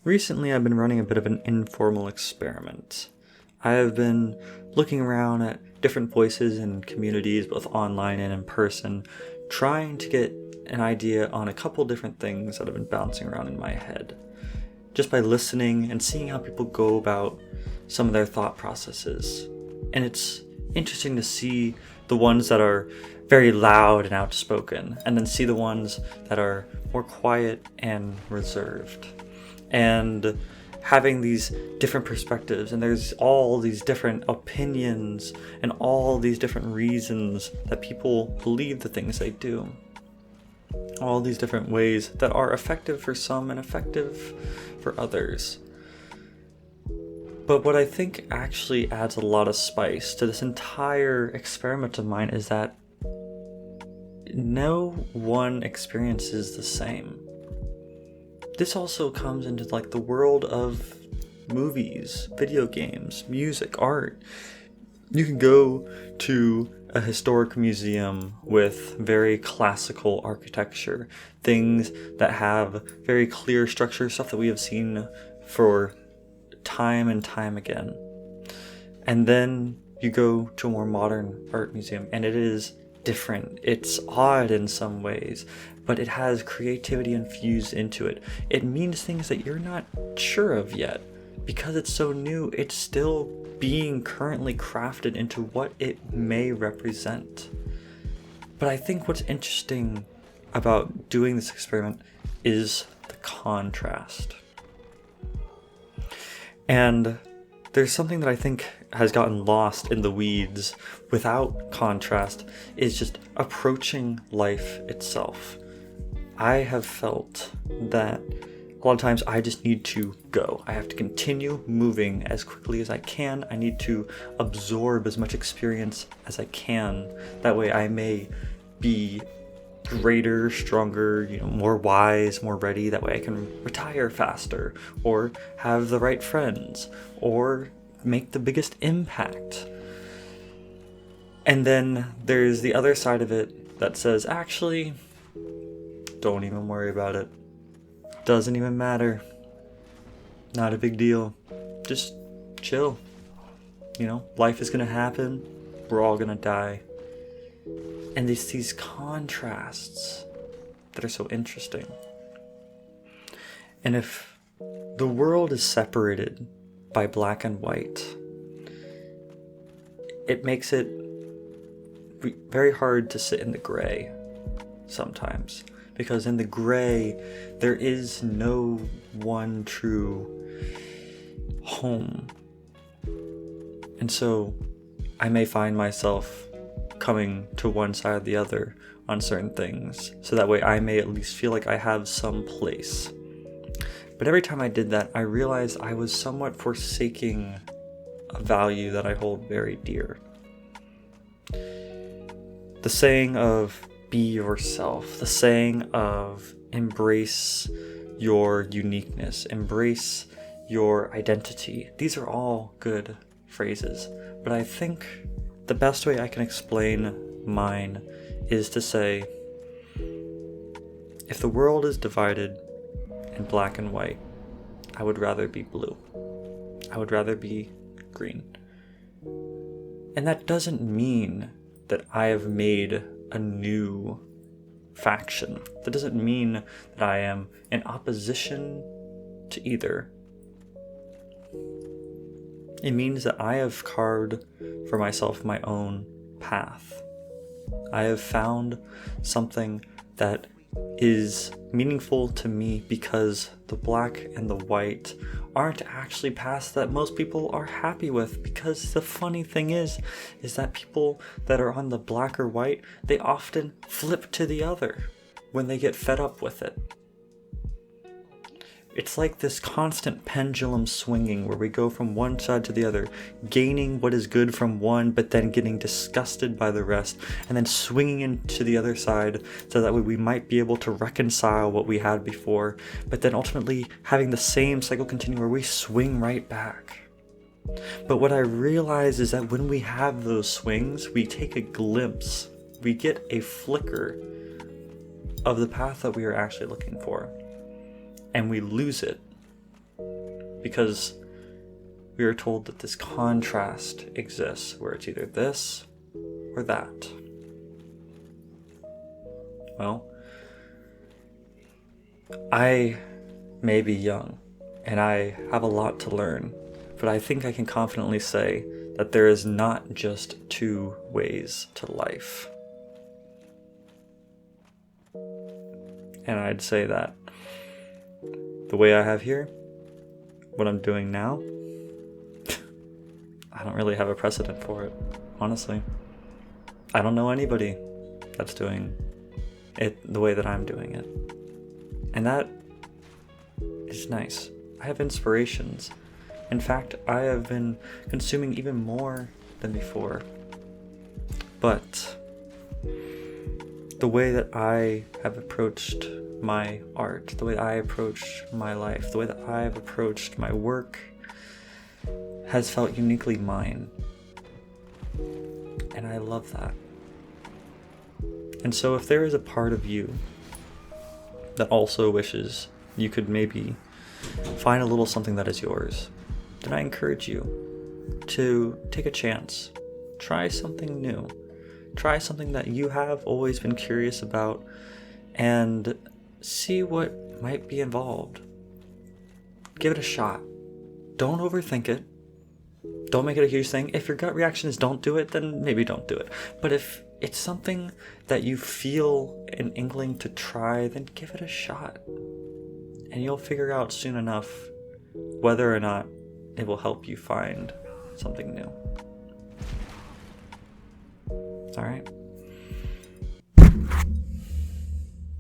Recently, I've been running a bit of an informal experiment. I have been looking around at different voices and communities, both online and in person, trying to get an idea on a couple different things that have been bouncing around in my head. Just by listening and seeing how people go about some of their thought processes. And it's interesting to see the ones that are very loud and outspoken, and then see the ones that are more quiet and reserved. And having these different perspectives, and there's all these different opinions and all these different reasons that people believe the things they do. All these different ways that are effective for some and effective for others. But what I think actually adds a lot of spice to this entire experiment of mine is that no one experience is the same. This also comes into the world of movies, video games, music, art. You can go to a historic museum with very classical architecture, things that have very clear structure, stuff that we have seen for time and time again. And then you go to a more modern art museum, and it is different. It's odd in some ways, but it has creativity infused into it. It means things that you're not sure of yet. Because it's so new, it's still being currently crafted into what it may represent. But I think what's interesting about doing this experiment is the contrast. And there's something that I think has gotten lost in the weeds without contrast, is just approaching life itself. I have felt that a lot of times I just need to go. I have to continue moving as quickly as I can. I need to absorb as much experience as I can. That way I may be greater, stronger, more wise, more ready. That way I can retire faster, or have the right friends, or make the biggest impact. And then there's the other side of it that says, actually, don't even worry about it. Doesn't even matter. Not a big deal. Just chill. Life is gonna happen. We're all gonna die. And these contrasts that are so interesting. And if the world is separated by black and white, it makes it very hard to sit in the gray sometimes. Because in the gray, there is no one true home. And so I may find myself coming to one side or the other on certain things. So that way I may at least feel like I have some place. But every time I did that, I realized I was somewhat forsaking a value that I hold very dear. The saying of be yourself, the saying of embrace your uniqueness, embrace your identity. These are all good phrases, but I think the best way I can explain mine is to say, if the world is divided in black and white, I would rather be blue. I would rather be green. And that doesn't mean that I have made a new faction. That doesn't mean that I am in opposition to either. It means that I have carved for myself my own path. I have found something that is meaningful to me because the black and the white aren't actually paths that most people are happy with. Because the funny thing is that people that are on the black or white, they often flip to the other when they get fed up with it. It's like this constant pendulum swinging where we go from one side to the other, gaining what is good from one, but then getting disgusted by the rest, and then swinging into the other side so that way we might be able to reconcile what we had before, but then ultimately having the same cycle continue where we swing right back. But what I realize is that when we have those swings, we take a glimpse, we get a flicker of the path that we are actually looking for. And we lose it because we are told that this contrast exists, where it's either this or that. Well, I may be young, and I have a lot to learn, but I think I can confidently say that there is not just two ways to life. And I'd say that the way I have here, what I'm doing now, I don't really have a precedent for it, honestly. I don't know anybody that's doing it the way that I'm doing it. And that is nice. I have inspirations. In fact, I have been consuming even more than before. But the way that I have approached my art, the way that I approach my life, the way that I have approached my work has felt uniquely mine. And I love that. And so if there is a part of you that also wishes you could maybe find a little something that is yours, then I encourage you to take a chance. Try something new. Try something that you have always been curious about and see what might be involved. Give it a shot. Don't overthink it. Don't make it a huge thing. If your gut reaction is don't do it, then maybe don't do it. But if it's something that you feel an inkling to try, then give it a shot. And you'll figure out soon enough whether or not it will help you find something new. Alright?